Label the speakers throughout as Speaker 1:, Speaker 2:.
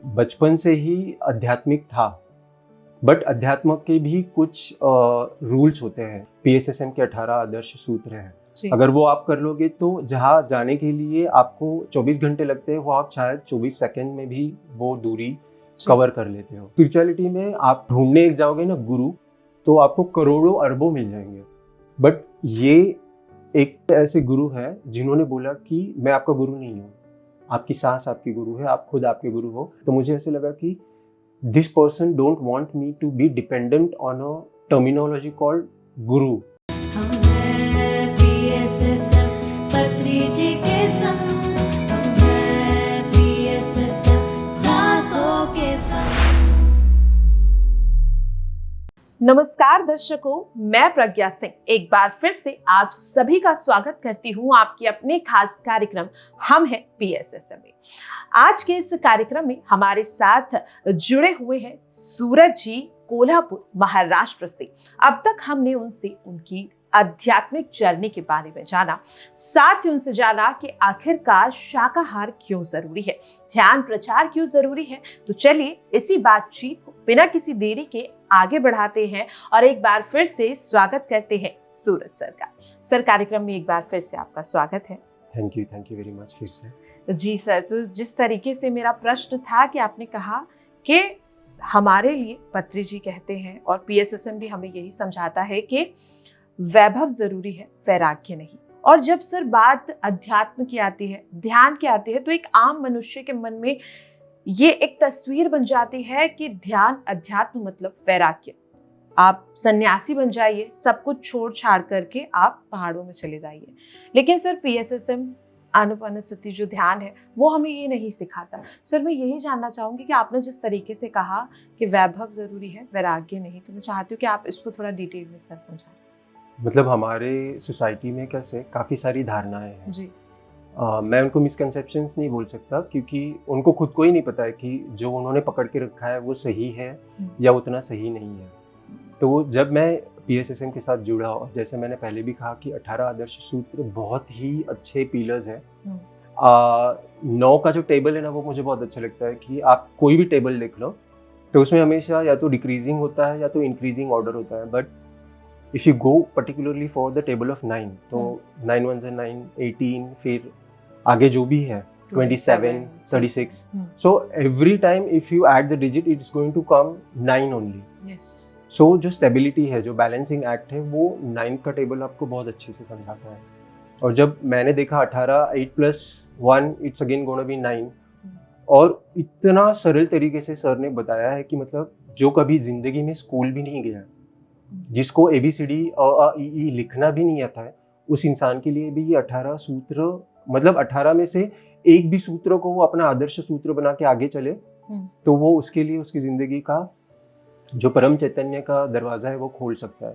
Speaker 1: बचपन से ही आध्यात्मिक था, बट अध्यात्म के भी कुछ रूल्स होते हैं। पीएसएसएम के 18 आदर्श सूत्र हैं, अगर वो आप कर लोगे तो जहाँ जाने के लिए आपको 24 घंटे लगते हैं वो आप शायद 24 सेकंड में भी वो दूरी कवर कर लेते हो। स्पिरिचुअलिटी में आप ढूंढने जाओगे ना गुरु, तो आपको करोड़ों अरबों मिल जाएंगे, बट ये एक ऐसे गुरु है जिन्होंने बोला कि मैं आपका गुरु नहीं हूँ, आपकी सांस आपकी गुरु है, आप खुद आपके गुरु हो। तो मुझे ऐसे लगा कि this person don't want me to be dependent on a terminology called guru.
Speaker 2: नमस्कार दर्शकों, मैं प्रज्ञा सिंह एक बार फिर से आप सभी का स्वागत करती हूं आपके अपने खास कार्यक्रम हम हैं पीएसएसएम में। आज के इस कार्यक्रम में हमारे साथ जुड़े हुए हैं सूरज जी, कोल्हापुर महाराष्ट्र से। अब तक हमने उनसे उनकी आध्यात्मिक जर्नी के बारे में जाना, साथ ही उनसे जाना कि आखिरकार शाकाहार क्यों जरूरी है, ध्यान प्रचार क्यों जरूरी है। तो चलिए इसी बातचीत को बिना किसी देरी के आगे बढ़ाते हैं और एक बार फिर से स्वागत करते हैं सूरज सर का। सर, कार्यक्रम में एक बार फिर से आपका स्वागत है।
Speaker 1: थैंक यू वेरी मच फिर से।
Speaker 2: जी सर, तो जिस तरीके से मेरा प्रश्न था कि आपने कहा कि हमारे लिए पत्री जी कहते हैं और पीएसएसएम भी हमें यही समझाता है कि वैभव जरूरी है, वैराग्य नहीं। और जब सर बात अध्यात्म की आती है, ध्यान की आती है, तो एक आम मनुष्य के मन में ये एक तस्वीर बन जाती है कि ध्यान अध्यात्म मतलब वैराग्य। आप सन्यासी बन जाइए, सब कुछ छोड़ छाड़ करके आप पहाड़ों में चले जाइए। लेकिन सर पीएसएसएम आनापानसति जो ध्यान है वो हमें ये नहीं सिखाता। सर मैं यही जानना चाहूंगी कि आपने जिस तरीके से कहा कि वैभव जरूरी है, वैराग्य नहीं, तो मैं चाहती हूँ कि आप इसको थोड़ा डिटेल में सर समझाएं।
Speaker 1: मतलब हमारे सोसाइटी में कैसे काफ़ी सारी धारणाएं हैं
Speaker 2: जी।
Speaker 1: मैं उनको मिसकंसेप्शंस नहीं बोल सकता, क्योंकि उनको खुद को ही नहीं पता है कि जो उन्होंने पकड़ के रखा है वो सही है या उतना सही नहीं है। तो जब मैं पीएसएसएम के साथ जुड़ा, और जैसे मैंने पहले भी कहा कि 18 आदर्श सूत्र बहुत ही अच्छे पिलर्स हैं। 9 का जो टेबल है ना वो मुझे बहुत अच्छा लगता है कि आप कोई भी टेबल देख लो तो उसमें हमेशा या तो डिक्रीजिंग होता है या तो इंक्रीजिंग ऑर्डर होता है। But if you go particularly for the table of 9, तो 9 1 9, 18, फिर आगे जो भी है 27, 36, so every time if you add the digit it's going to come 9 only.
Speaker 2: Yes.
Speaker 1: So जो स्टेबिलिटी है, जो बैलेंसिंग एक्ट है, वो 9 का टेबल आपको बहुत अच्छे से समझाता है। और जब मैंने देखा 18, 8 + 1 it's again gonna be 9, और इतना सरल तरीके से सर ने बताया है कि मतलब जो कभी जिंदगी में स्कूल भी नहीं गया, जिसको ABCD ई लिखना भी नहीं आता है, उस इंसान के लिए भी ये 18 सूत्र, मतलब 18 में से एक भी सूत्र को वो अपना आदर्श सूत्र बना के आगे चले तो वो उसके लिए उसकी जिंदगी का जो परम चैतन्य का दरवाजा है वो खोल सकता है।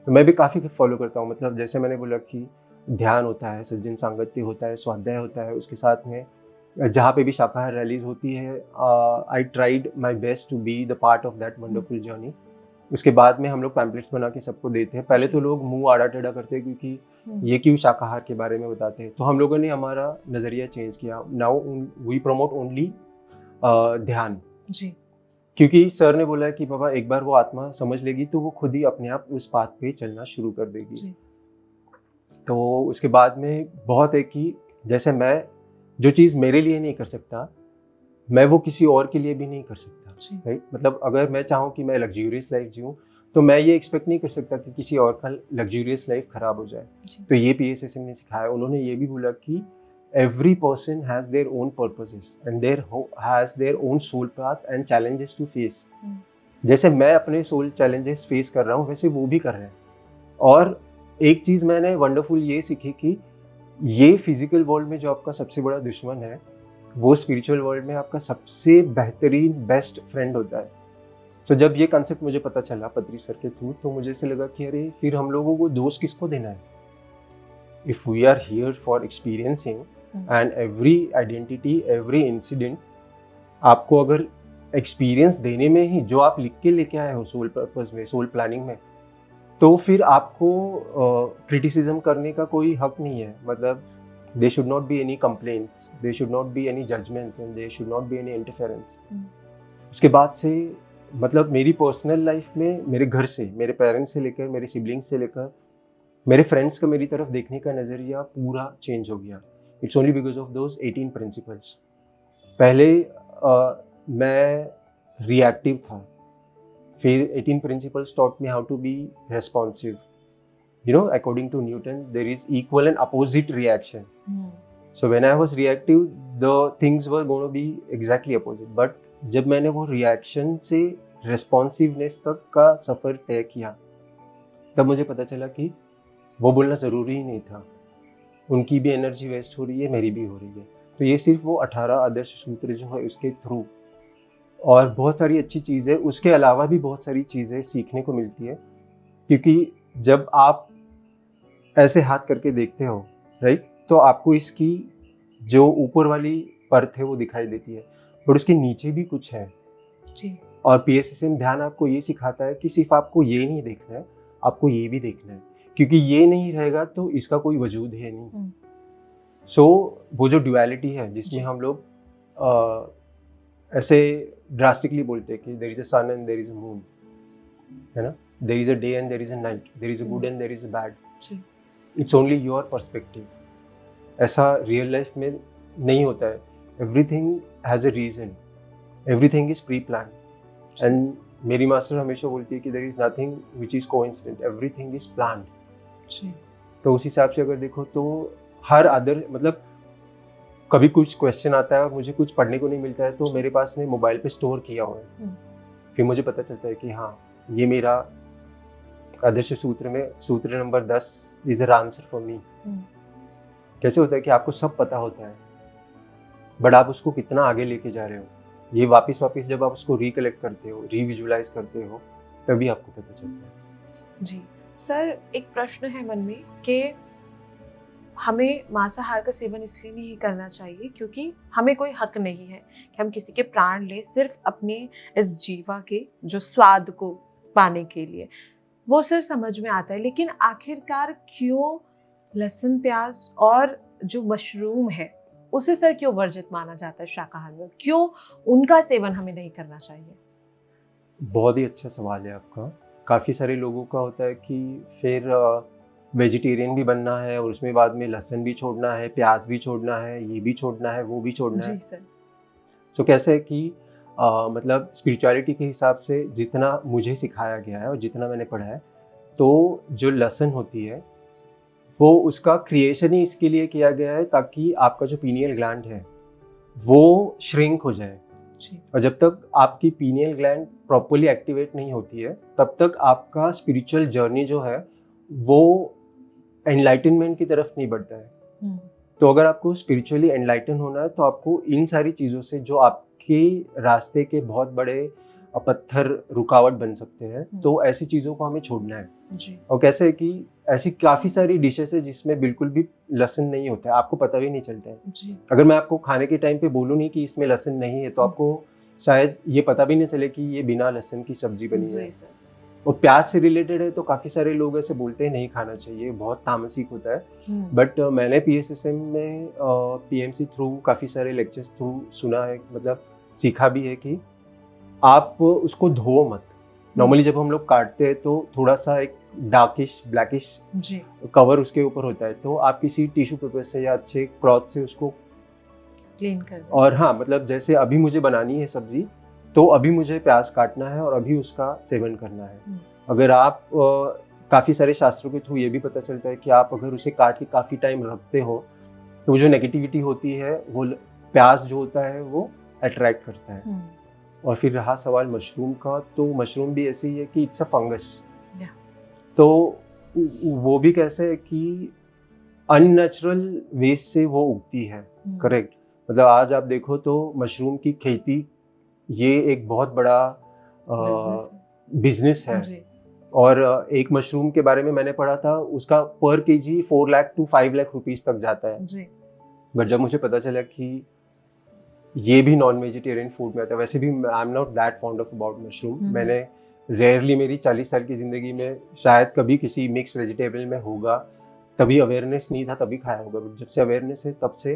Speaker 1: तो मैं भी काफ़ी फॉलो करता हूँ। मतलब जैसे मैंने बोला कि ध्यान होता है, सज्जन सांगत्य होता है, स्वाध्याय होता है, उसके साथ में जहाँ पे भी शाकाहार रैलीज होती है, I tried my best to be the part of that wonderful journey. उसके बाद में हम लोग पैम्पलेट्स बना के सबको देते हैं। पहले तो लोग मुंह आड़ा टेढ़ा करते हैं क्योंकि ये क्यों शाकाहार के बारे में बताते हैं, तो हम लोगों ने हमारा नज़रिया चेंज किया। नाउ वी प्रमोट ओनली ध्यान जी, क्योंकि सर ने बोला है कि बाबा एक बार वो आत्मा समझ लेगी तो वो खुद ही अपने आप उस पाथ पे चलना शुरू कर देगी जी। तो उसके बाद में बहुत है कि जैसे मैं जो चीज़ मेरे लिए नहीं कर सकता, मैं वो किसी और के लिए भी नहीं कर सकता, राइट। मतलब अगर मैं चाहूँ कि मैं लग्जूरियस लाइफ जीऊँ तो मैं ये एक्सपेक्ट नहीं कर सकता कि किसी और का लग्जूरियस लाइफ खराब हो जाए। तो ये पीएसएसएम ने सिखाया। उन्होंने ये भी बोला कि every person has their own purposes and there has their own soul path and challenges to face. जैसे मैं अपने सोल चैलेंजेस फेस कर रहा हूँ वैसे वो भी कर रहे हैं। और एक चीज़ मैंने वंडरफुल ये सीखी कि ये फिजिकल वर्ल्ड में जो आपका सबसे बड़ा दुश्मन है वो स्पिरिचुअल वर्ल्ड में आपका सबसे बेहतरीन बेस्ट फ्रेंड होता है। तो जब ये कॉन्सेप्ट मुझे पता चला पत्री सर के थ्रू, तो मुझे ऐसे लगा कि अरे फिर हम लोगों को दोष किसको देना है। If we are here for experiencing and every identity, every incident आपको अगर एक्सपीरियंस देने में ही जो आप लिख के लेके आए हो सोल पर्पस में, सोल प्लानिंग में, तो फिर आपको क्रिटिसिज्म करने का कोई हक नहीं है। मतलब there should not be any complaints, there should not be any judgments and there should not be any interference. उसके बाद से मतलब मेरी पर्सनल लाइफ में मेरे घर से, मेरे पेरेंट्स से लेकर, मेरे सिबलिंग्स से लेकर, मेरे फ्रेंड्स का मेरी तरफ देखने का नज़रिया पूरा चेंज हो गया. It's only because of those 18 principles. पहले मैं रिएक्टिव था, फिर 18 principles taught me how to be responsive. You know, according to Newton, there is equal and opposite reaction. So when I was reactive, the things were going to be exactly opposite. But जब मैंने वो reaction से responsiveness तक का सफ़र तय किया, तब मुझे पता चला कि वो बोलना ज़रूरी ही नहीं था. उनकी भी एनर्जी वेस्ट हो रही है, मेरी भी हो रही है. तो ये सिर्फ वो 18 आदर्श सूत्र जो है उसके थ्रू, और बहुत सारी अच्छी चीज़ें उसके अलावा भी बहुत सारी चीज़ें सीखने को मिलती है. क्योंकि जब आप ऐसे हाथ करके देखते हो, राइट, तो आपको इसकी जो ऊपर वाली परत है वो दिखाई देती है, बट उसके नीचे भी कुछ है
Speaker 2: जी. और
Speaker 1: PSSM ध्यान आपको ये सिखाता है कि सिर्फ आपको ये नहीं देखना है, आपको ये भी देखना है, क्योंकि ये नहीं रहेगा तो इसका कोई वजूद है नहीं. सो वो जो ड्युअलिटी है जिसमें हम लोग ऐसे ड्रास्टिकली बोलते हैं कि there is a sun and there is a moon, है ना, there is a day and there is a night, there is a good and there is a bad. It's only your perspective. ऐसा real life में नहीं होता है. Everything has a reason, everything is pre plan. And मेरी master हमेशा बोलती है कि there is nothing which is coincident, everything is planned. तो उस हिसाब से अगर देखो तो हर अदर मतलब कभी कुछ क्वेश्चन आता है और मुझे कुछ पढ़ने को नहीं मिलता है, तो मेरे पास में मोबाइल पे स्टोर किया हुआ है. फिर मुझे पता चलता है कि हाँ, ये मेरा आदर्श सूत्र में सूत्र number 10 is the answer for me. कैसे होता है कि आपको सब पता होता है, बट आप उसको कितना आगे लेके जा रहे हो, ये वापस जब आप उसको रिकलेक्ट करते हो, रिविजुलाइज करते हो, तभी आपको पता चलता है.
Speaker 2: जी सर, एक प्रश्न है मन में कि हमें मांसाहार का सेवन इसलिए नहीं करना चाहिए क्योंकि हमें कोई हक नहीं है कि हम किसी के प्राण लें सिर्फ अपने इस जीवा के जो स्वाद को पाने के लिए. वो सर समझ में आता है, लेकिन आखिरकार क्यों लहसुन, प्याज और जो मशरूम है उसे सर क्यों वर्जित माना जाता है शाकाहार में? क्यों उनका सेवन हमें नहीं करना चाहिए?
Speaker 1: बहुत ही अच्छा सवाल है आपका. काफ़ी सारे लोगों का होता है कि फिर वेजिटेरियन भी बनना है और उसमें बाद में लहसुन भी छोड़ना है, प्याज भी छोड़ना है, ये भी छोड़ना है, वो भी छोड़ना है.
Speaker 2: जी सर.
Speaker 1: सो कैसे है कि मतलब स्पिरिचुअलिटी के हिसाब से जितना मुझे सिखाया गया है और जितना मैंने पढ़ा है, तो जो लहसुन होती है वो उसका क्रिएशन ही इसके लिए किया गया है ताकि आपका जो पीनियल ग्लैंड है वो श्रिंक हो जाए. और जब तक आपकी पीनियल ग्लैंड प्रॉपर्ली एक्टिवेट नहीं होती है, तब तक आपका स्पिरिचुअल जर्नी जो है वो एनलाइटनमेंट की तरफ नहीं बढ़ता है. तो अगर आपको स्पिरिचुअली एनलाइटन होना है तो आपको इन सारी चीज़ों से जो आपके रास्ते के बहुत बड़े पत्थर रुकावट बन सकते हैं, तो ऐसी चीज़ों को हमें छोड़ना है. और कैसे है कि ऐसी काफ़ी सारी डिशेस है जिसमें बिल्कुल भी लहसुन नहीं होता है, आपको पता भी नहीं चलता है. अगर मैं आपको खाने के टाइम पे बोलूँ नहीं कि इसमें लहसुन नहीं है, तो आपको शायद ये पता भी नहीं चले कि ये बिना लहसुन की सब्जी बनी है. और प्याज से रिलेटेड है तो काफ़ी सारे लोग ऐसे बोलते हैं नहीं खाना चाहिए, बहुत तामसिक होता है. बट मैंने PSSM में PMC थ्रू काफ़ी सारे लेक्चर्स थ्रू सुना है, मतलब सीखा भी है कि आप उसको धो मत. नॉर्मली जब हम लोग काटते हैं तो थोड़ा सा एक डार्किश ब्लैकिश कवर उसके ऊपर होता है, तो आप किसी टिश्यू पेपर से या अच्छे क्लॉथ से उसको
Speaker 2: क्लीन कर दें.
Speaker 1: और हाँ, मतलब जैसे अभी मुझे बनानी है सब्जी, तो अभी मुझे प्याज काटना है और अभी उसका सेवन करना है. अगर आप काफ़ी सारे शास्त्रों के थ्रू ये भी पता चलता है कि आप अगर उसे काट के काफ़ी टाइम रखते हो तो जो नेगेटिविटी होती है वो प्याज जो होता है वो अट्रैक्ट करता है. और फिर रहा सवाल मशरूम का, तो मशरूम भी ऐसे ही है कि इट्स अ फंगस. तो वो भी कैसे है कि अननेचुरल वेस्ट से वो उगती है. करेक्ट. मतलब आज आप देखो तो मशरूम की खेती ये एक बहुत बड़ा बिजनेस है. और एक मशरूम के बारे में मैंने पढ़ा था, उसका पर KG 4 lakh to 5 lakh rupees तक जाता है. बट जब मुझे पता चला कि ये भी नॉन वेजिटेरियन फूड में आता है, वैसे भी आई am not that fond of about mushroom. मैंने रेयरली मेरी 40 साल की ज़िंदगी में शायद कभी किसी मिक्स वेजिटेबल में होगा तभी अवेयरनेस नहीं था तभी खाया होगा, बट जब से अवेयरनेस है तब से।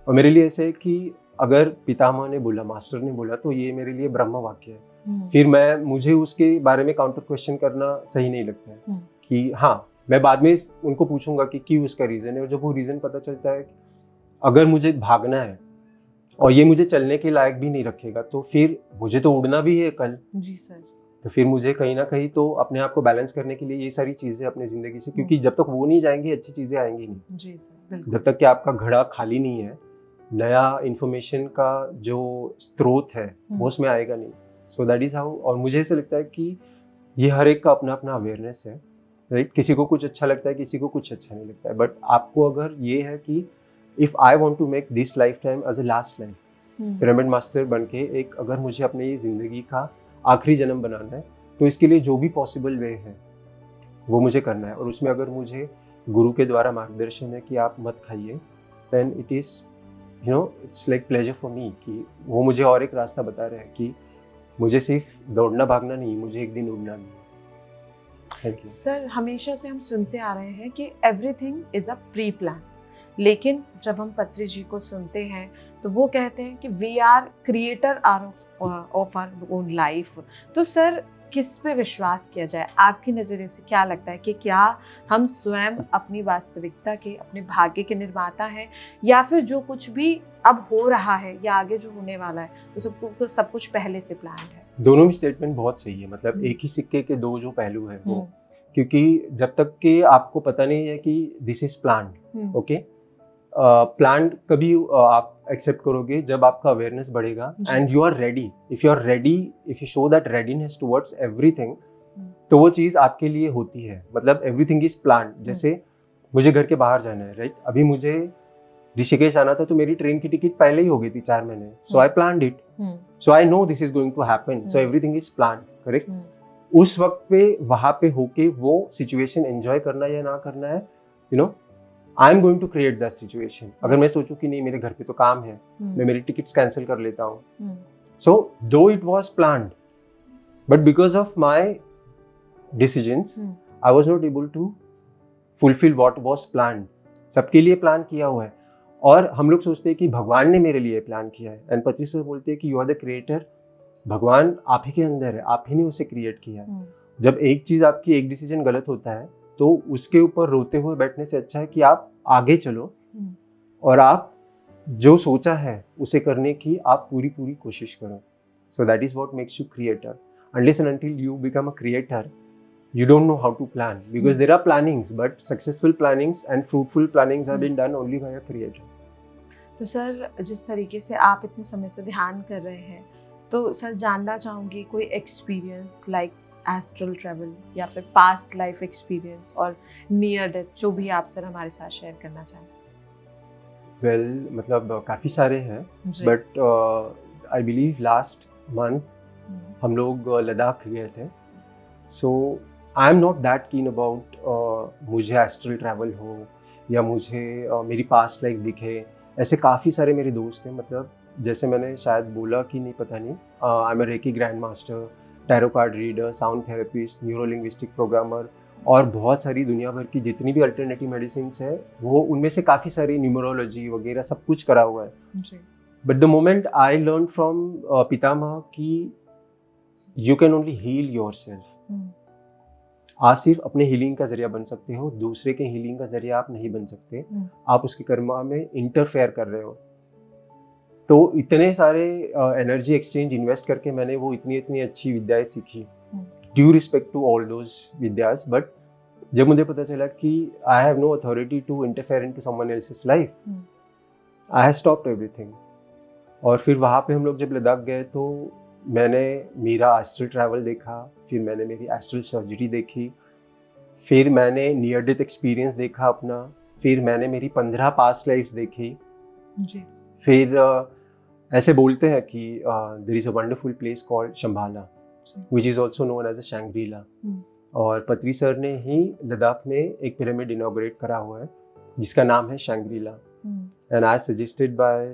Speaker 1: और मेरे लिए ऐसे है कि अगर पितामह ने बोला, मास्टर ने बोला, तो ये मेरे लिए ब्रह्म वाक्य है। फिर मुझे उसके बारे में काउंटर क्वेश्चन करना सही नहीं लगता है कि हाँ, मैं बाद में उनको पूछूंगा कि क्यों उसका रीज़न है, और जब वो रीज़न पता चलता है, अगर मुझे भागना है और ये मुझे चलने के लायक भी नहीं रखेगा, तो फिर मुझे तो उड़ना भी है कल।
Speaker 2: जी सर।
Speaker 1: तो फिर मुझे कहीं ना कहीं तो अपने आप को बैलेंस करने के लिए ये सारी चीज़ें अपनी ज़िंदगी से, क्योंकि जब तक वो नहीं जाएंगी अच्छी चीज़ें आएंगी नहीं।
Speaker 2: जी सर, बिल्कुल।
Speaker 1: जब तक कि आपका घड़ा खाली नहीं है, नया इन्फॉर्मेशन का जो स्रोत है वो उसमें आएगा नहीं। So that is how. और मुझे ऐसा लगता है कि ये हर एक का अपना अपना अवेयरनेस है, राइट। किसी को कुछ अच्छा लगता है, किसी को कुछ अच्छा नहीं लगता है, बट आपको अगर ये है कि if I want to make this lifetime as a last life, pyramid master बन के एक, अगर मुझे अपने ये ज़िंदगी का आखिरी जन्म बनाना है, तो इसके लिए जो भी पॉसिबल वे है वो मुझे करना है। और उसमें अगर मुझे गुरु के द्वारा मार्गदर्शन है कि आप मत खाइए, then it is it's like pleasure for me कि वो मुझे और एक रास्ता बता रहे हैं कि मुझे सिर्फ दौड़ना भागना नहीं, मुझे एक दिन उड़ना नहीं। Thank you
Speaker 2: sir. हमेशा से हम सुनते आ रहे हैं कि everything is a pre plan, लेकिन जब हम पत्री जी को सुनते हैं तो वो कहते हैं कि we are creator of our own life. तो सर, किस पे विश्वास किया जाए? आपकी नज़रिए से क्या लगता है कि क्या हम स्वयं अपनी वास्तविकता के, अपने भाग्य के निर्माता हैं, या फिर जो कुछ भी अब हो रहा है या आगे जो होने वाला है वो सब कुछ पहले से प्लान है?
Speaker 1: दोनों ही स्टेटमेंट बहुत सही है। मतलब एक ही सिक्के के दो जो पहलू है वो, क्योंकि जब तक कि आपको पता नहीं है कि this is planned, okay, plan कभी आप एक्सेप्ट करोगे जब आपका अवेयरनेस बढ़ेगा and you are ready. If you are ready, if you show that readiness towards everything, तो वो चीज़ आपके लिए होती है। मतलब एवरीथिंग इज प्लान। जैसे मुझे घर के बाहर जाना है, राइट, अभी मुझे ऋषिकेश आना था, तो मेरी ट्रेन की टिकट पहले ही हो गई थी 4 महीने। So I planned it, so I know this is going to happen, so everything is plan, correct. उस वक्त पे वहां पे होके वो सिचुएशन एंजॉय करना या ना करना है, I am going to create that situation. अगर मैं सोचूं कि नहीं, मेरे घर पे तो काम है, मैं मेरी टिकट्स कैंसिल कर लेता हूँ, so though it was planned, but because of my decisions I was not able to fulfil what was planned. सबके लिए प्लान किया हुआ है, और हम लोग सोचते हैं कि भगवान ने मेरे लिए प्लान किया है, एंड पति से बोलते हैं कि यू आर द क्रिएटर। भगवान आप ही के अंदर है, आप ही ने उसे क्रिएट किया है। जब एक चीज आपकी, एक डिसीजन गलत होता है, तो उसके ऊपर रोते हुए बैठने से अच्छा है कि आप आगे चलो और आप जो सोचा है उसे करने की आप पूरी कोशिश करो। So that is what makes you creator. Unless and until you become a creator, you don't know how to plan, because there are plannings, but successful plannings and fruitful plannings have been done only by a creator.
Speaker 2: तो sir, जिस तरीके से आप इतने समय से ध्यान कर रहे हैं, तो सर जानना चाहूँगी कोई एक्सपीरियंस लाइक एस्ट्रल ट्रैवल या फिर पास्ट लाइफ एक्सपीरियंस और नियर डेथ, जो भी आप सर हमारे साथ शेयर करना चाहें।
Speaker 1: Well, मतलब काफ़ी सारे हैं, but I believe last month हम लोग लद्दाख गए थे। So I am not that keen about मुझे एस्ट्रल ट्रैवल हो या मुझे मेरी पास्ट लाइफ दिखे। ऐसे काफ़ी सारे मेरे दोस्त हैं, मतलब जैसे मैंने शायद बोला कि नहीं पता नहीं, I am a reiki grand master, tarot card reader, sound therapist, neurolinguistic programmer, और बहुत सारी दुनिया भर की जितनी भी अल्टरनेटिव मेडिसिन्स है वो, उनमें से काफ़ी सारी न्यूमरोलॉजी वगैरह सब कुछ करा हुआ है। But the moment I learn from Pitamah कि you can only heal yourself. आप सिर्फ अपने हीलिंग का जरिया बन सकते हो, दूसरे के हीलिंग का जरिया आप नहीं बन सकते। आप उसके कर्मा में इंटरफेयर कर रहे हो। तो इतने सारे एनर्जी एक्सचेंज इन्वेस्ट करके मैंने वो इतनी अच्छी विद्याएं सीखी, due respect to all those विद्यास। बट जब मुझे पता चला कि I have no authority to interfere into someone else's life, I have stopped everything. और फिर वहाँ पे हम लोग जब लद्दाख गए तो मैंने मेरा एस्ट्रल ट्रैवल देखा, फिर मैंने मेरी एस्ट्रल सर्जरी देखी, फिर मैंने नियर डेथ एक्सपीरियंस देखा अपना, फिर मैंने मेरी 15 पास्ट लाइफ्स देखी जी। फिर ऐसे बोलते हैं कि there is a wonderful place called Shambhala, which is also known as a Shangrila. और पत्री सर ने ही लद्दाख में एक पिरामिड इनॉग्रेट करा हुआ है जिसका नाम है Shangrila, and I suggested by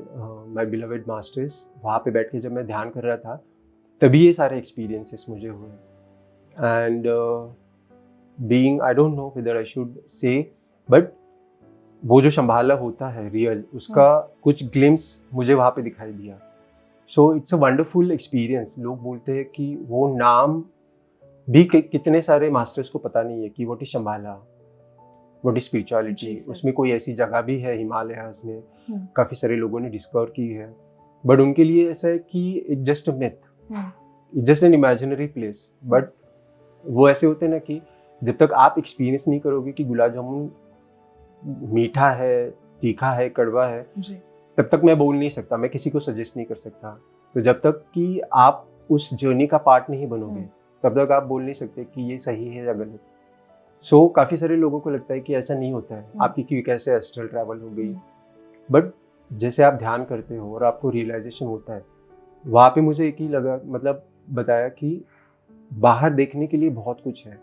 Speaker 1: my beloved masters. वहाँ पे बैठ के जब मैं ध्यान कर रहा था तभी ये सारे एक्सपीरियंसेस मुझे हुए। And being, I don't know whether I should say, but वो जो शंभाला होता है रियल, उसका कुछ ग्लिम्स मुझे वहाँ पे दिखाई दिया। So it's a wonderful experience. लोग बोलते हैं कि वो नाम भी कितने सारे मास्टर्स को पता नहीं है कि what is Shambhala, what is spirituality. उसमें कोई ऐसी जगह भी है हिमालयाज में, काफ़ी सारे लोगों ने डिस्कवर की है, बट उनके लिए ऐसा है कि it just a myth, it just an imaginary place. But वो ऐसे होते हैं ना कि जब तक आप एक्सपीरियंस नहीं करोगे कि गुलाब जामुन मीठा है, तीखा है, कड़वा है, तब तक मैं बोल नहीं सकता, मैं किसी को सजेस्ट नहीं कर सकता। तो जब तक कि आप उस जर्नी का पार्ट नहीं बनोगे तब तक आप बोल नहीं सकते कि ये सही है या गलत। सो काफ़ी सारे लोगों को लगता है कि ऐसा नहीं होता है, आपकी क्यों कैसे एस्ट्रल ट्रैवल हो गई। बट जैसे आप ध्यान करते हो और आपको रियलाइजेशन होता है, वहाँ पे मुझे एक ही लगा, मतलब बताया कि बाहर देखने के लिए बहुत कुछ है,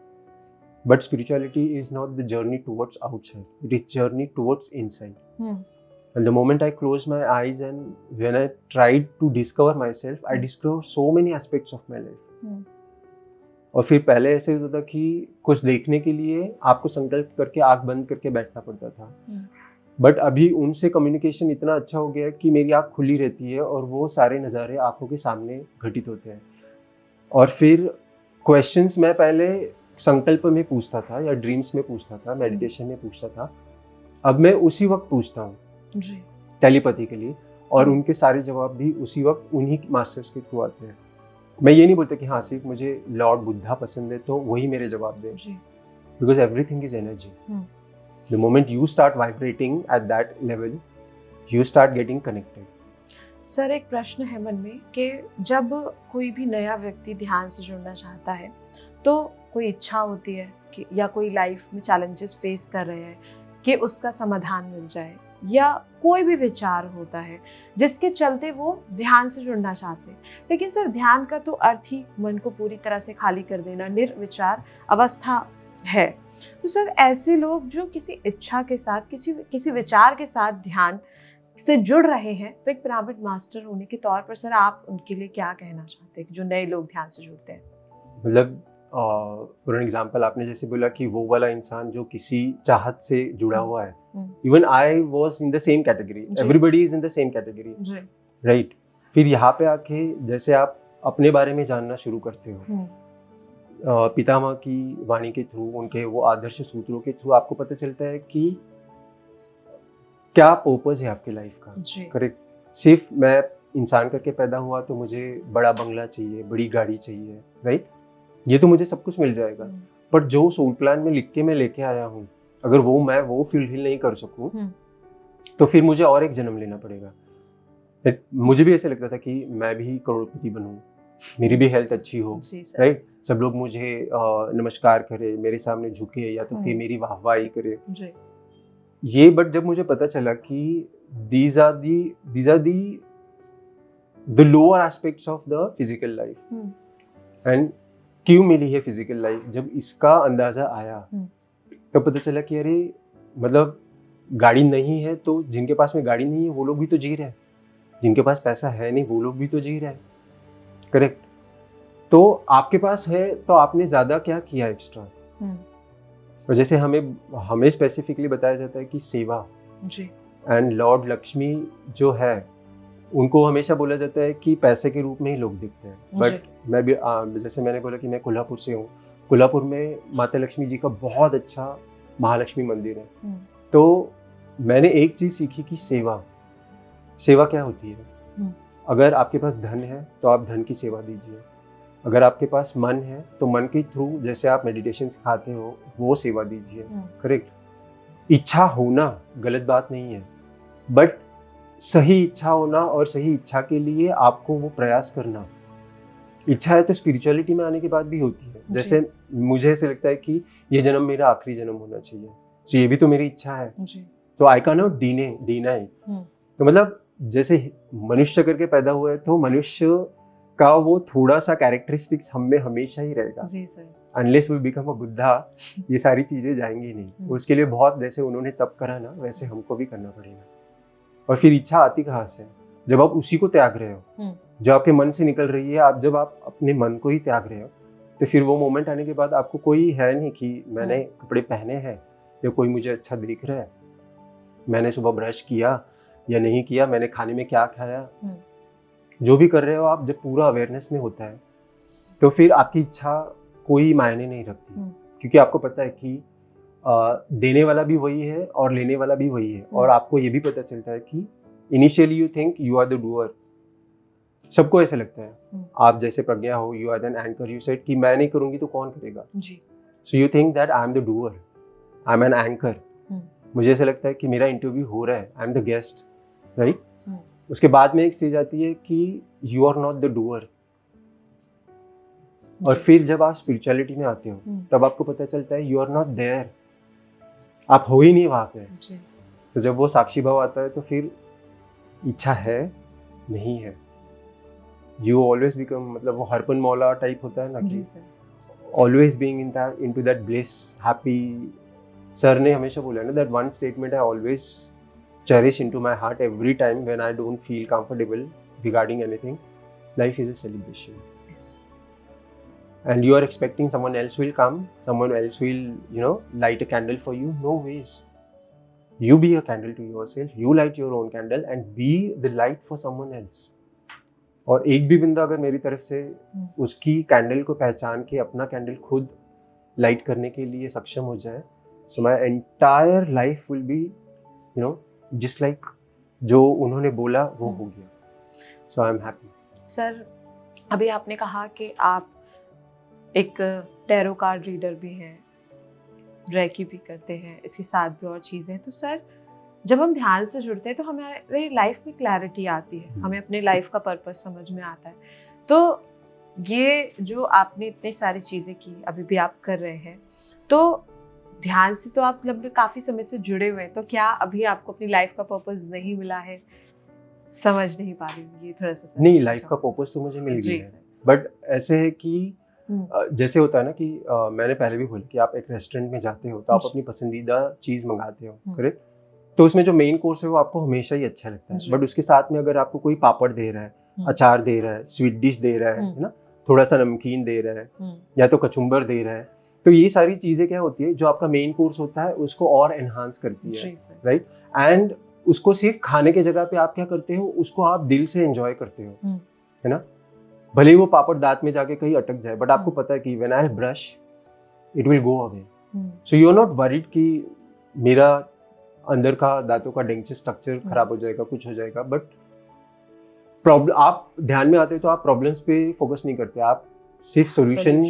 Speaker 1: but spirituality is not the journey towards outside, it is journey towards inside. And the moment I closed my eyes and when I tried to discover myself, I discovered so many aspects of my life. और फिर पहले ऐसे होता था कि कुछ देखने के लिए आपको संकल्प करके आंख बंद करके बैठना पड़ता था, बट अभी उनसे कम्युनिकेशन इतना अच्छा हो गया है कि मेरी आंख खुली रहती है और वो सारे नज़ारे आंखों के सामने घटित होते हैं। और फिर क्वेश्चंस मैं पहले संकल्प में पूछता था या ड्रीम्स में पूछता था, मेडिटेशन में पूछता था, अब मैं उसी वक्त पूछता हूँ टेलीपैथी के लिए, और उनके सारे जवाब भी उसी वक्त उन्हीं मास्टर्स के थ्रू आते हैं। मैं ये नहीं बोलता कि हाँ सिर्फ मुझे लॉर्ड बुद्धा पसंद है तो वही मेरे जवाब दें, because everything is energy. The moment you start vibrating at that level, you start getting connected.
Speaker 2: Sir एक प्रश्न है मन में कि जब कोई भी नया व्यक्ति ध्यान से जुड़ना चाहता है तो कोई इच्छा होती है कि या कोई लाइफ में चैलेंजेस फेस कर रहे हैं कि उसका समाधान मिल जाए, या कोई भी विचार होता है जिसके चलते वो ध्यान से जुड़ना चाहते हैं, लेकिन सर ध्यान का तो अर्थ ही मन को पूरी तरह से खाली कर देना, निर्विचार अवस्था है। तो सर ऐसे लोग जो किसी इच्छा के साथ, किसी विचार के साथ ध्यान से जुड़ रहे हैं, तो एक पिरामिड मास्टर होने के तौर पर सर आप उनके लिए क्या कहना चाहते हैं जो नए लोग ध्यान से जुड़ते हैं?
Speaker 1: मतलब फॉर एग्जाम्पल आपने जैसे बोला कि वो वाला इंसान जो किसी चाहत से जुड़ा हुआ है, even I was in the same category, everybody is in the same category, right. फिर यहाँ पे आके जैसे आप अपने बारे में जानना शुरू करते हो, पितामह की वाणी के थ्रू, उनके वो आदर्श सूत्रों के थ्रू आपको पता चलता है कि क्या पर्पस है आपकी लाइफ का। करेक्ट। सिर्फ मैं इंसान करके पैदा हुआ तो मुझे बड़ा बंगला चाहिए, बड़ी गाड़ी चाहिए, राइट, ये तो मुझे सब कुछ मिल जाएगा, पर जो सोल प्लान में लिख के मैं लेके आया हूँ, अगर मैं वो फुलफिल नहीं कर सकूँ तो फिर मुझे और एक जन्म लेना पड़ेगा। मुझे भी ऐसे लगता था कि मैं भी करोड़पति बनूं, मेरी भी हेल्थ अच्छी हो, राइट, सब लोग मुझे नमस्कार करे, मेरे सामने झुके, या तो फिर मेरी वाहवाही करे ये। बट जब मुझे पता चला कि these are the lower aspects of the physical life, and क्यों मिली है फिजिकल लाइफ, जब इसका अंदाजा आया तब पता चला कि अरे मतलब गाड़ी नहीं है तो जिनके पास में गाड़ी नहीं है वो लोग भी तो जी रहे हैं, जिनके पास पैसा है नहीं वो लोग भी तो जी रहे हैं, करेक्ट। तो आपके पास है तो आपने ज़्यादा क्या किया एक्स्ट्रा। और जैसे हमें स्पेसिफिकली बताया जाता है कि सेवा जी, एंड लॉर्ड लक्ष्मी जो है उनको हमेशा बोला जाता है कि पैसे के रूप में ही लोग दिखते हैं, बट मैं भी जैसे मैंने बोला कि मैं कोल्हापुर से हूँ, कोल्हापुर में माता लक्ष्मी जी का बहुत अच्छा महालक्ष्मी मंदिर है। तो मैंने एक चीज़ सीखी कि सेवा क्या होती है। अगर आपके पास धन है तो आप धन की सेवा दीजिए, अगर आपके पास मन है तो मन के थ्रू जैसे आप मेडिटेशन सिखाते हो वो सेवा दीजिए, करेक्ट। इच्छा होना गलत बात नहीं है, बट सही इच्छा होना और सही इच्छा के लिए आपको वो प्रयास करना। इच्छा है तो स्पिरिचुअलिटी में आने के बाद भी होती है। जैसे मुझे ऐसे लगता है कि ये जन्म मेरा आखिरी जन्म होना चाहिए, तो ये भी तो मेरी इच्छा है, तो आई कैन नॉट डिनाई। तो मतलब जैसे मनुष्य करके पैदा हुआ है तो मनुष्य का वो थोड़ा सा कैरेक्टरिस्टिक्स हम में हमेशा ही रहेगा। Unless we become a Buddha ये सारी चीजें जाएंगी नहीं। उसके लिए बहुत जैसे उन्होंने तप करा ना, वैसे हमको भी करना पड़ेगा। और फिर इच्छा आती कहाँ से? जब आप उसी को त्याग रहे हो जो आपके मन से निकल रही है। जब आप अपने मन को ही त्याग रहे हो तो फिर वो मोमेंट आने के बाद आपको कोई है नहीं कि मैंने कपड़े पहने हैं या कोई मुझे अच्छा देख रहा है, मैंने सुबह ब्रश किया या नहीं किया, मैंने खाने में क्या खाया, जो भी कर रहे हो आप, जब पूरा अवेयरनेस में होता है तो फिर आपकी इच्छा कोई मायने नहीं रखती, क्योंकि आपको पता है कि देने वाला भी वही है और लेने वाला भी वही है। और आपको ये भी पता चलता है कि initially you think you are the doer, सबको ऐसे लगता है। आप जैसे प्रज्ञा हो, you are an anchor, you said कि मैं नहीं करूंगी तो कौन करेगा जी। So you think that I am the doer, I am an anchor. मुझे ऐसा लगता है कि मेरा इंटरव्यू हो रहा है, I am the guest, right. उसके बाद में एक चीज आती है कि you are not the doer. और फिर जब आप स्पिरिचुअलिटी में आते हो तब आपको पता चलता है यू आर नॉट देयर, आप हो ही नहीं वहां पे। तो जब वो साक्षी भाव आता है तो फिर इच्छा है नहीं है, यू ऑलवेज बिकम, मतलब वो हरपन मौला टाइप होता है ना कि always being into that bliss, happy. Sir ने हमेशा बोला है ना, that one statement I always cherish into my heart every time when I don't feel comfortable regarding anything, life is a celebration. And you are expecting someone else will come, someone else will, light a candle for you. No ways. You be a candle to yourself, you light your own candle and be the light for someone else. और एक भी बंदा अगर मेरी तरफ से उसकी candle को पहचान के अपना कैंडल खुद लाइट करने के लिए सक्षम हो जाए, so my entire life will be, just like जो उन्होंने बोला वो हो गया. So I am happy.
Speaker 2: Sir, अभी आपने कहा कि आप एक टैरो कार्ड रीडर भी हैं, रेकी भी करते हैं, इसके साथ भी और चीज़ें। तो सर, जब हम ध्यान से जुड़ते हैं तो हमारे लाइफ में क्लैरिटी आती है, हमें अपने लाइफ का पर्पस समझ में आता है। तो ये जो आपने इतनी सारी चीज़ें की, अभी भी आप कर रहे हैं, तो ध्यान से तो आप लंबे काफ़ी समय से जुड़े हुए हैं, तो क्या अभी आपको अपनी लाइफ का पर्पस नहीं मिला है? समझ नहीं पा रही हूँ ये थोड़ा सा।
Speaker 1: नहीं, लाइफ का पर्पस तो मुझे मिल गया है, बट ऐसे है कि जैसे होता है ना कि मैंने पहले भी बोला कि आप एक रेस्टोरेंट में जाते हो तो आप अपनी पसंदीदा चीज़ मंगाते हो, करेक्ट। तो उसमें जो मेन कोर्स है वो आपको हमेशा ही अच्छा लगता है, बट उसके साथ में अगर आपको कोई पापड़ दे रहा है, अचार दे रहा है, स्वीट डिश दे रहा है ना, थोड़ा सा नमकीन दे रहा है या तो कचुम्बर दे रहा है, तो ये सारी चीज़ें क्या होती है, जो आपका मेन कोर्स होता है उसको और एनहांस करती है, राइट। एंड उसको सिर्फ खाने के जगह पे आप क्या करते हो, उसको आप दिल से एंजॉय करते हो, है ना। भले ही वो पापड़ दांत में जाके कहीं अटक जाए, बट आपको पता है कि when I brush it will go away. So you are not worried कि मेरा अंदर का दांतों का डेंचर स्ट्रक्चर खराब हो जाएगा, कुछ हो जाएगा। बट प्रॉब्लम, आप ध्यान में आते हो तो आप प्रॉब्लम्स पे फोकस नहीं करते, आप सिर्फ सॉल्यूशन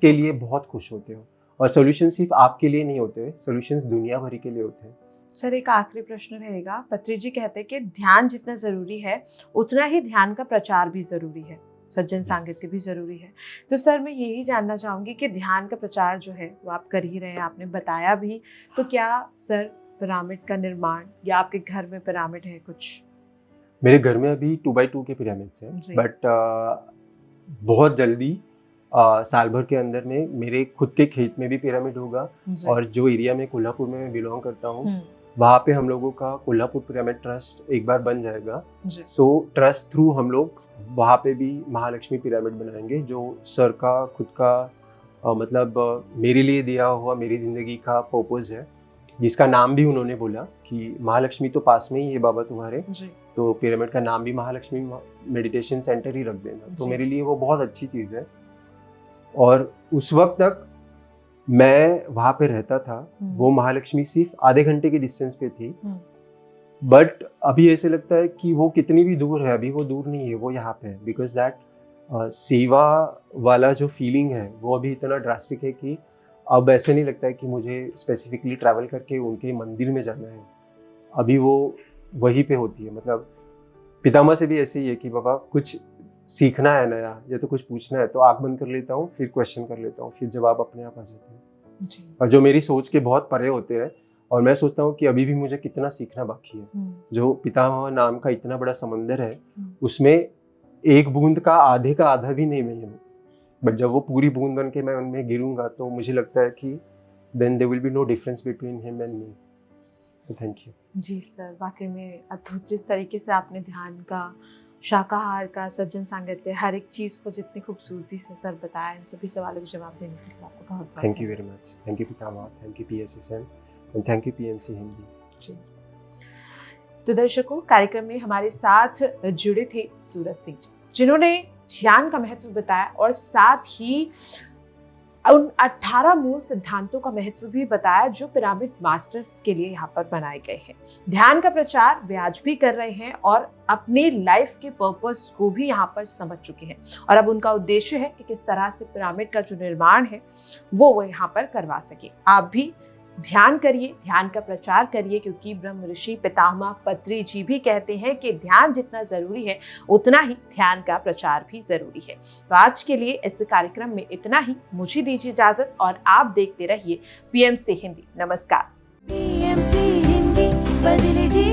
Speaker 1: के लिए बहुत खुश होते हो। और सॉल्यूशन सिर्फ आपके लिए नहीं होते, सॉल्यूशंस दुनिया भर के लिए होते हैं।
Speaker 2: सर, एक आखिरी प्रश्न रहेगा। पत्री जी कहते हैं कि ध्यान जितना जरूरी है उतना ही ध्यान का प्रचार भी जरूरी है, सज्जन सांगत्य भी जरूरी है। तो सर, मैं यही जानना चाहूंगी कि ध्यान का प्रचार जो है वो आप कर ही रहे हैं, आपने बताया भी, तो क्या सर पिरामिड का निर्माण या आपके घर में पिरामिड है कुछ?
Speaker 1: मेरे घर में अभी 2x2 के पिरामिड्स हैं, बट बहुत जल्दी साल भर के अंदर में मेरे खुद के खेत में भी पिरामिड होगा। और जो एरिया में कोल्हापुर में मैं बिलोंग करता हूँ वहाँ पे हम लोगों का कोल्हापुर पिरामिड ट्रस्ट एक बार बन जाएगा। सो ट्रस्ट थ्रू हम लोग वहाँ पे भी महालक्ष्मी पिरामिड बनाएंगे, जो सर का खुद का मतलब मेरे लिए दिया हुआ मेरी ज़िंदगी का पर्पस है, जिसका नाम भी उन्होंने बोला कि महालक्ष्मी तो पास में ही है बाबा तुम्हारे, तो पिरामिड का नाम भी महालक्ष्मी मेडिटेशन सेंटर ही रख देना। तो मेरे लिए वो बहुत अच्छी चीज़ है। और उस वक्त तक मैं वहाँ पे रहता था, वो महालक्ष्मी सिर्फ आधे घंटे के डिस्टेंस पे थी, बट अभी ऐसे लगता है कि वो कितनी भी दूर है, अभी वो दूर नहीं है, वो यहाँ पे है। बिकॉज दैट सेवा वाला जो फीलिंग है वो अभी इतना ड्रास्टिक है कि अब ऐसे नहीं लगता है कि मुझे स्पेसिफिकली ट्रैवल करके उनके मंदिर में जाना है, अभी वो वहीं पे होती है। मतलब पितामह से भी ऐसे ही है कि बाबा कुछ सीखना है नया या तो कुछ पूछना है तो आँख बंद कर लेता हूँ, फिर क्वेश्चन कर लेता हूँ, फिर जवाब अपने आप आ जाते हैं। और जो मेरी सोच के बहुत परे होते हैं, और मैं सोचता हूँ कि अभी भी मुझे कितना सीखना बाकी है। जो पितामह नाम का इतना बड़ा समंदर है, उसमें एक बूंद का आधा भी नहीं मैं हूँ, बट जब वो पूरी बूंद बन के मैं उनमें गिरूंगा तो मुझे लगता है कि then there will be no difference between him and me. So thank you.
Speaker 2: जी सर, वाकई में अद्भुत जिस तरीके से आपने ध्यान का, शाकाहार का, सज्जन सांगत्य, हर एक चीज़ को जितनी खूबसूरती से सर बताया, इन सभी सवालों के जवाब देने के लिए आपको बहुत
Speaker 1: thank you very much. Thank you Pitamah, thank you PSSM and thank you PMC Hindi.
Speaker 2: जी। तो दर्शकों, कार्यक्रम में हमारे साथ जुड़े थे सूरज सिंह जी, जिन्होंने ध्यान का महत्व बताया और साथ ही उन 18 मूल सिद्धांतों का महत्व भी बताया जो पिरामिड मास्टर्स के लिए यहाँ पर बनाए गए हैं। ध्यान का प्रचार वे आज भी कर रहे हैं और अपने लाइफ के पर्पस को भी यहाँ पर समझ चुके हैं और अब उनका उद्देश्य है कि किस तरह से पिरामिड का जो निर्माण है वो यहाँ पर करवा सके। आप भी ध्यान करिए, ध्यान का प्रचार करिए, क्योंकि ब्रह्म ऋषि पितामह पत्री जी भी कहते हैं कि ध्यान जितना जरूरी है उतना ही ध्यान का प्रचार भी जरूरी है। तो आज के लिए इस कार्यक्रम में इतना ही। मुझे दीजिए इजाजत और आप देखते रहिए PMC हिंदी। नमस्कार।
Speaker 3: PMC हिंदी, बदले जी